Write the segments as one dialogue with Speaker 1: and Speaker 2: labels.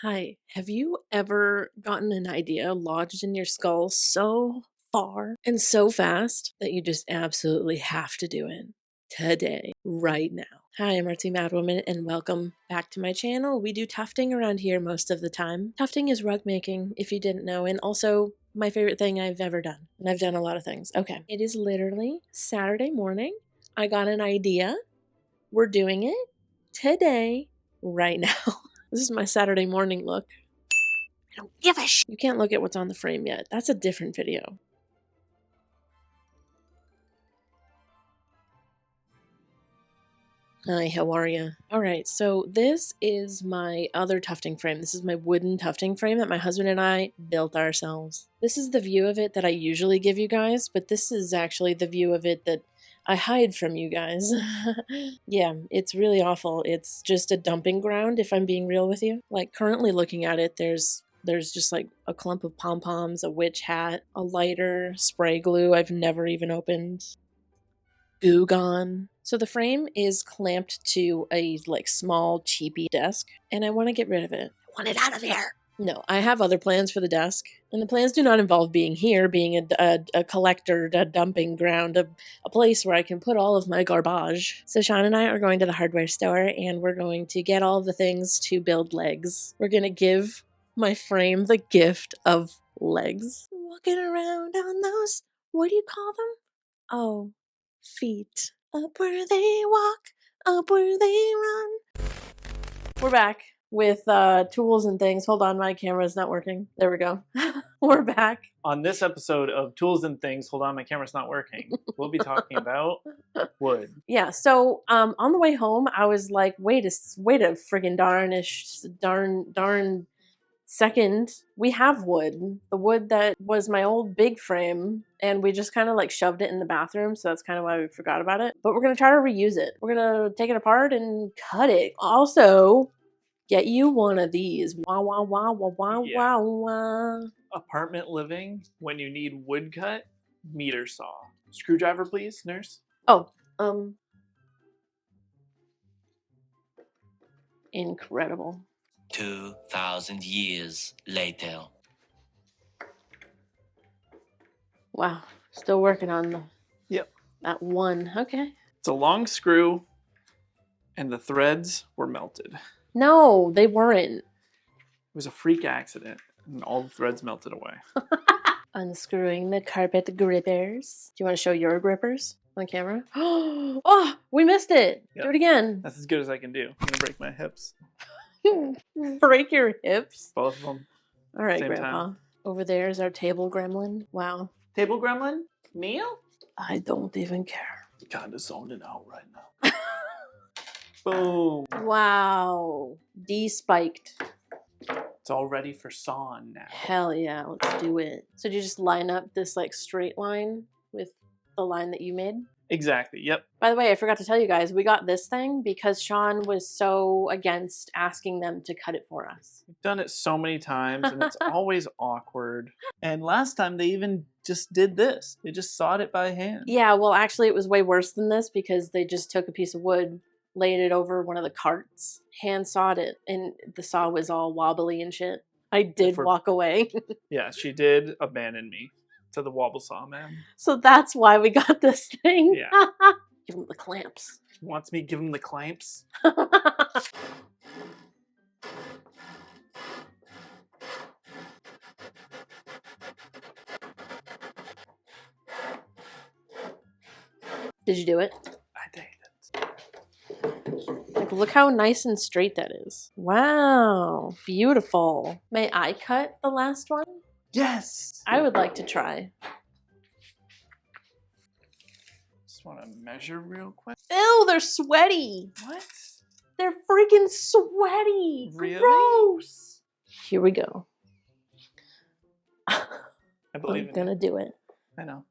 Speaker 1: Hi, have you ever gotten an idea lodged in your skull so far and so fast that you just absolutely have to do it today, right now? Hi, I'm Artsymadwoman, and welcome back to my channel. We do tufting around here most of the time. Tufting is rug making, if you didn't know, and also my favorite thing I've ever done. And I've done a lot of things. Okay, it is literally Saturday morning. I got an idea. We're doing it today, right now. This is my Saturday morning look. I don't give a sh. You can't look at what's on the frame yet. That's a different video. Hi, how are you? Alright, so this is my other tufting frame. This is my wooden tufting frame that my husband and I built ourselves. This is the view of it that I usually give you guys, but this is actually the view of it that I hide from you guys. Yeah, it's really awful. It's just a dumping ground, if I'm being real with you. Like, currently looking at it, there's just like a clump of pom-poms, a witch hat, a lighter, spray glue I've never even opened, goo gone. So the frame is clamped to a like small cheapy desk, and I want to get rid of it. I want it out of here. No, I have other plans for the desk, and the plans do not involve being here, being a collector, a dumping ground, a place where I can put all of my garbage. So Sean and I are going to the hardware store, and we're going to get all the things to build legs. We're going to give my frame the gift of legs. Walking around on those, what do you call them? Oh, feet. Up where they walk, up where they run. We're back with tools and things. Hold on, my camera's not working. There we go. We're back.
Speaker 2: On this episode of Tools and Things, hold on, my camera's not working. We'll be talking about wood.
Speaker 1: Yeah, so on the way home, I was like, wait a friggin' darn second. We have wood. The wood that was my old big frame, and we just kind of like shoved it in the bathroom, so that's kind of why we forgot about it. But we're gonna try to reuse it. We're gonna take it apart and cut it. Also, get you one of these. Wah wah wah wah wah
Speaker 2: Yeah.
Speaker 1: wah wah.
Speaker 2: Apartment living, when you need wood cut, meter saw. Screwdriver, please, nurse.
Speaker 1: Oh, incredible.
Speaker 3: 2,000 years later.
Speaker 1: Wow, still working on that one. Okay.
Speaker 2: It's a long screw, and the threads were melted. It
Speaker 1: No, they weren't.
Speaker 2: was a freak accident, and all the threads melted away.
Speaker 1: Unscrewing the carpet grippers. Do you want to show your grippers on camera? Oh, we missed it.
Speaker 2: Yep.
Speaker 1: Do it again.
Speaker 2: That's as good as I can do. I'm gonna break my hips.
Speaker 1: Break your hips.
Speaker 2: Both of them.
Speaker 1: All right,
Speaker 2: Same
Speaker 1: Grandpa.
Speaker 2: time.
Speaker 1: Over there is our table gremlin. Wow.
Speaker 2: Table gremlin? Meal?
Speaker 1: I don't even care.
Speaker 2: Kinda zoning out right now. Boom.
Speaker 1: Wow. De-spiked.
Speaker 2: It's all ready for sawing now.
Speaker 1: Hell yeah, let's do it. So do you just line up this like straight line with the line that you made?
Speaker 2: Exactly, yep.
Speaker 1: By the way, I forgot to tell you guys, we got this thing because Sean was so against asking them to cut it for us.
Speaker 2: We've done it so many times, and it's always awkward. And last time they even just did this. They just sawed it by hand.
Speaker 1: Yeah, well, actually, it was way worse than this because they just took a piece of wood, laid it over one of the carts, hand sawed it, and the saw was all wobbly and shit. I did walk away.
Speaker 2: Yeah, she did abandon me to the wobble saw man.
Speaker 1: So that's why we got this thing.
Speaker 2: Yeah.
Speaker 1: Give him the clamps.
Speaker 2: Wants me to give him the clamps.
Speaker 1: Did you do it?
Speaker 2: I did it.
Speaker 1: Like, look how nice and straight that is. Wow. Beautiful. May I cut the last one?
Speaker 2: Yes!
Speaker 1: I would like to try.
Speaker 2: Just want to measure real quick.
Speaker 1: Ew, they're sweaty.
Speaker 2: What?
Speaker 1: They're freaking sweaty.
Speaker 2: Really?
Speaker 1: Gross. Here we go.
Speaker 2: I believe
Speaker 1: I'm gonna do it.
Speaker 2: I know.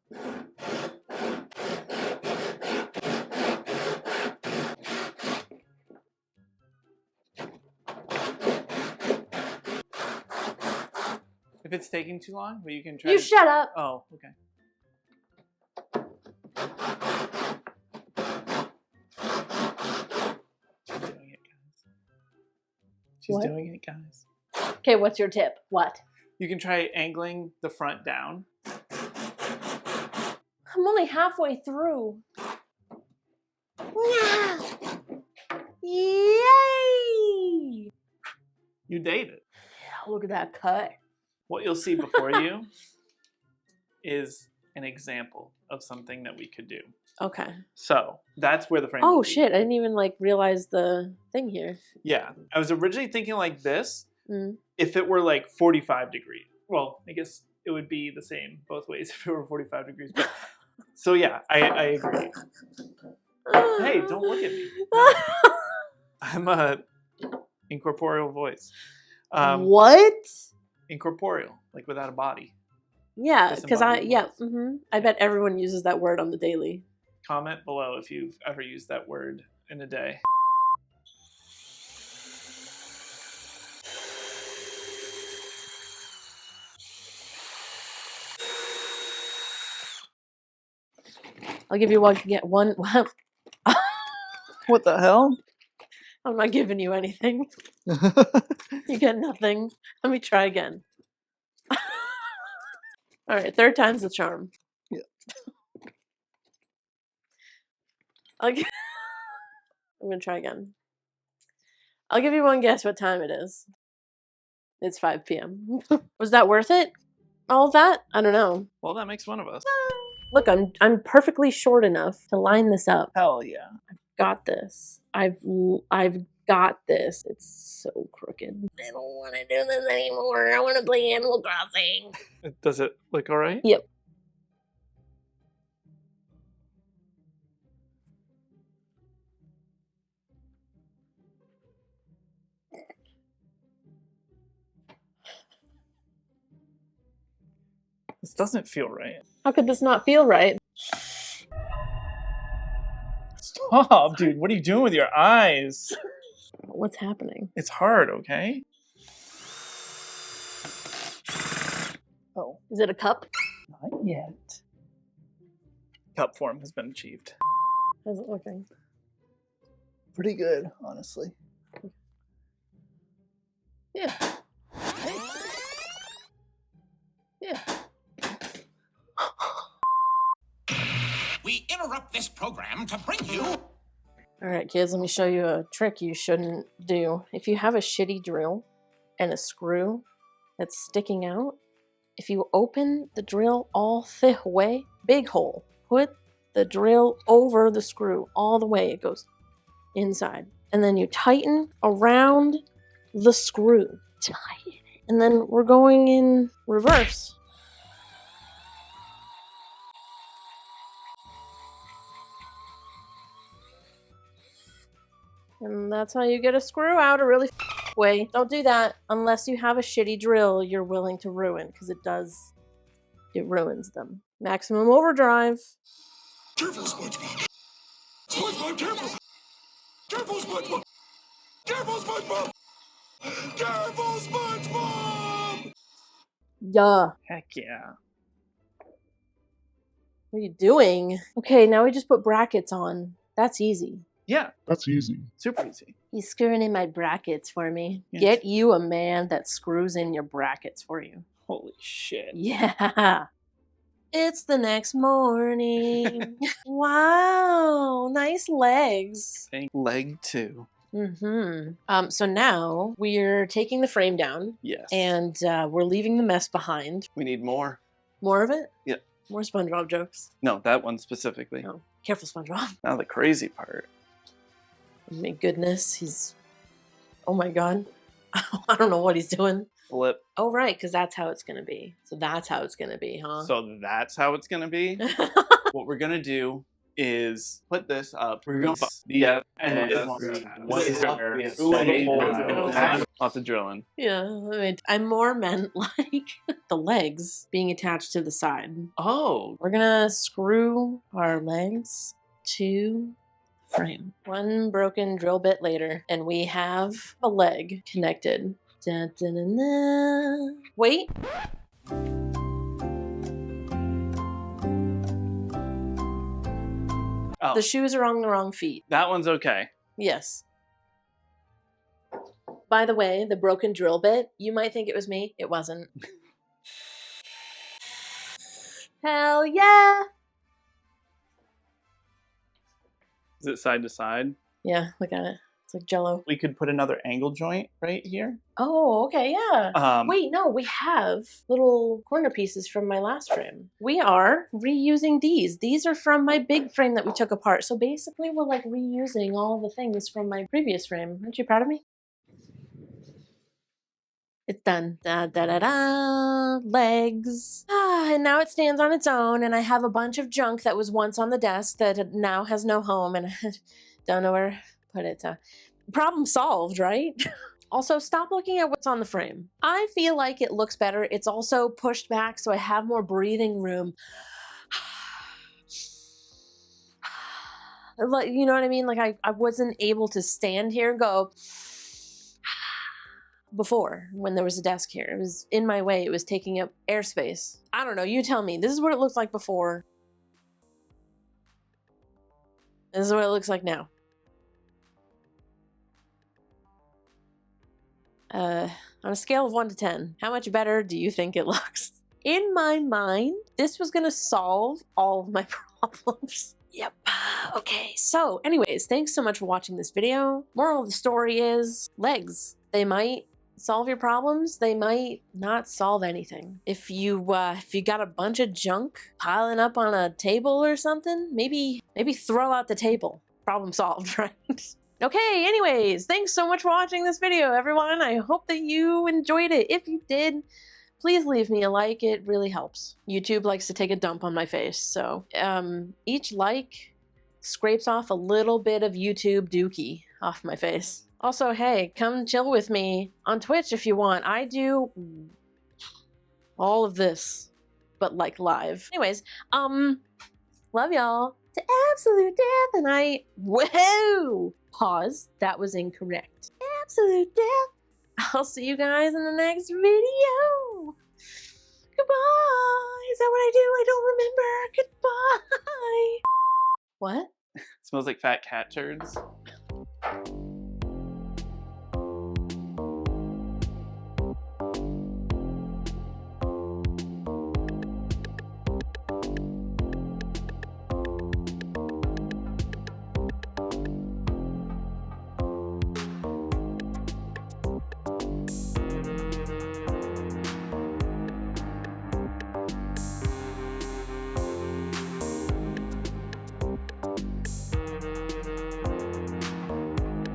Speaker 2: If it's taking too long, well, you can try.
Speaker 1: You shut up.
Speaker 2: Oh, okay. She's doing it, guys. She's
Speaker 1: What?
Speaker 2: doing it, guys.
Speaker 1: Okay, what's your tip? What?
Speaker 2: You can try angling the front down.
Speaker 1: I'm only halfway through. Yay!
Speaker 2: You date it.
Speaker 1: Look at that cut.
Speaker 2: What you'll see before you is an example of something that we could do.
Speaker 1: Okay.
Speaker 2: So that's where the frame.
Speaker 1: Oh shit! I didn't even like realize the thing here.
Speaker 2: Yeah, I was originally thinking like this.
Speaker 1: Mm.
Speaker 2: If it were like 45 degrees, well, I guess it would be the same both ways if it were 45 degrees. But so yeah, I agree. Hey, don't look at me. No. I'm a incorporeal voice.
Speaker 1: What?
Speaker 2: Incorporeal, like without a body.
Speaker 1: Yeah, because I
Speaker 2: voice.
Speaker 1: I bet everyone uses that word on the daily.
Speaker 2: Comment below if you've ever used that word in a day.
Speaker 1: I'll give you one. Get one.
Speaker 2: What the hell?
Speaker 1: I'm not giving you anything. You get nothing. Let me try again. All right, third time's the charm.
Speaker 2: Yeah.
Speaker 1: I'm gonna try again. I'll give you one guess what time it is. It's 5 p.m. Was that worth it? All of that? I don't know.
Speaker 2: Well, that makes one of us.
Speaker 1: Look, I'm perfectly short enough to line this up.
Speaker 2: Hell yeah.
Speaker 1: Got this. I've got this. It's so crooked. I don't want to do this anymore. I want to play Animal Crossing.
Speaker 2: Does it look all right?
Speaker 1: Yep.
Speaker 2: This doesn't feel right.
Speaker 1: How could this not feel right?
Speaker 2: Stop, dude. What are you doing with your eyes?
Speaker 1: What's happening?
Speaker 2: It's hard, okay? Oh.
Speaker 1: Is it a cup?
Speaker 2: Not yet. Cup form has been achieved.
Speaker 1: How's it looking?
Speaker 2: Pretty good, honestly.
Speaker 1: Yeah. Yeah.
Speaker 3: We interrupt this program to bring you.
Speaker 1: All right, kids, let me show you a trick you shouldn't do. If you have a shitty drill and a screw that's sticking out, if you open the drill all the way, big hole, put the drill over the screw all the way. It goes inside. And then you tighten around the screw. Tighten it. And then we're going in reverse. And that's how you get a screw out a really way. Don't do that unless you have a shitty drill you're willing to ruin, because it ruins them. Maximum overdrive.
Speaker 3: Careful, SpongeBob. SpongeBob, careful. Careful, SpongeBob. Careful, SpongeBob. Careful, SpongeBob.
Speaker 1: Yeah.
Speaker 2: Heck yeah.
Speaker 1: What are you doing? Okay, now we just put brackets on. That's easy.
Speaker 2: Yeah.
Speaker 4: That's easy.
Speaker 2: Super easy.
Speaker 1: He's screwing in my brackets for me.
Speaker 2: Yes.
Speaker 1: Get you a man that screws in your brackets for you.
Speaker 2: Holy shit.
Speaker 1: Yeah. It's the next morning. Wow. Nice legs.
Speaker 2: Leg 2.
Speaker 1: Mm-hmm. So now we're taking the frame down.
Speaker 2: Yes.
Speaker 1: And we're leaving the mess behind.
Speaker 2: we need more.
Speaker 1: More of it?
Speaker 2: Yeah.
Speaker 1: More SpongeBob jokes.
Speaker 2: No, that one specifically.
Speaker 1: Oh, careful, SpongeBob.
Speaker 2: Now the crazy part.
Speaker 1: Oh my goodness, he's... Oh my god. I don't know what he's doing.
Speaker 2: Flip.
Speaker 1: Oh, right, because that's how it's going to be. So that's how it's going to be, huh?
Speaker 2: So that's how it's going to be. What we're going to do is put this up. We're going to and lots of drilling.
Speaker 1: Yeah, I more meant like the legs being attached to the side.
Speaker 2: Oh.
Speaker 1: We're going to screw our legs to frame. One broken drill bit later, and we have a leg connected. Dun, dun, dun, dun. Wait.
Speaker 2: Oh.
Speaker 1: The shoes are on the wrong feet.
Speaker 2: That one's okay.
Speaker 1: Yes. By the way, the broken drill bit, you might think it was me. It wasn't. Hell yeah!
Speaker 2: Is it side to side?
Speaker 1: Yeah, look at it. It's like Jell-O.
Speaker 2: We could put another angle joint right here.
Speaker 1: Oh, okay, yeah. Wait, no, we have little corner pieces from my last frame. We are reusing these. These are from my big frame that we took apart. So basically, we're like reusing all the things from my previous frame. Aren't you proud of me? It's done. Da da da da. Legs. And now it stands on its own, and I have a bunch of junk that was once on the desk that now has no home, and I don't know where to put it. Problem solved, right? Also, stop looking at what's on the frame. I feel like it looks better. It's also pushed back, so I have more breathing room. You know what I mean? Like I wasn't able to stand here and go before when there was a desk here. It was in my way. It was taking up airspace. I don't know. You tell me. This is what it looked like before. This is what it looks like now. On a scale of 1 to 10, how much better do you think it looks? In my mind, this was gonna solve all of my problems. Yep. Okay, so anyways, thanks so much for watching this video. Moral of the story is legs. They might solve your problems. They might not solve anything. If you got a bunch of junk piling up on a table or something, maybe throw out the table. Problem solved, right? Okay, anyways, thanks so much for watching this video, everyone. I hope that you enjoyed it. If you did, please leave me a like. It really helps. YouTube likes to take a dump on my face, so each like scrapes off a little bit of YouTube dookie off my face. Also, hey, come chill with me on Twitch if you want. I do all of this, but like live. Anyways, love y'all to absolute death, and whoa! Pause. That was incorrect. Absolute death. I'll see you guys in the next video. Goodbye. Is that what I do? I don't remember. Goodbye. What?
Speaker 2: Smells like fat cat turds.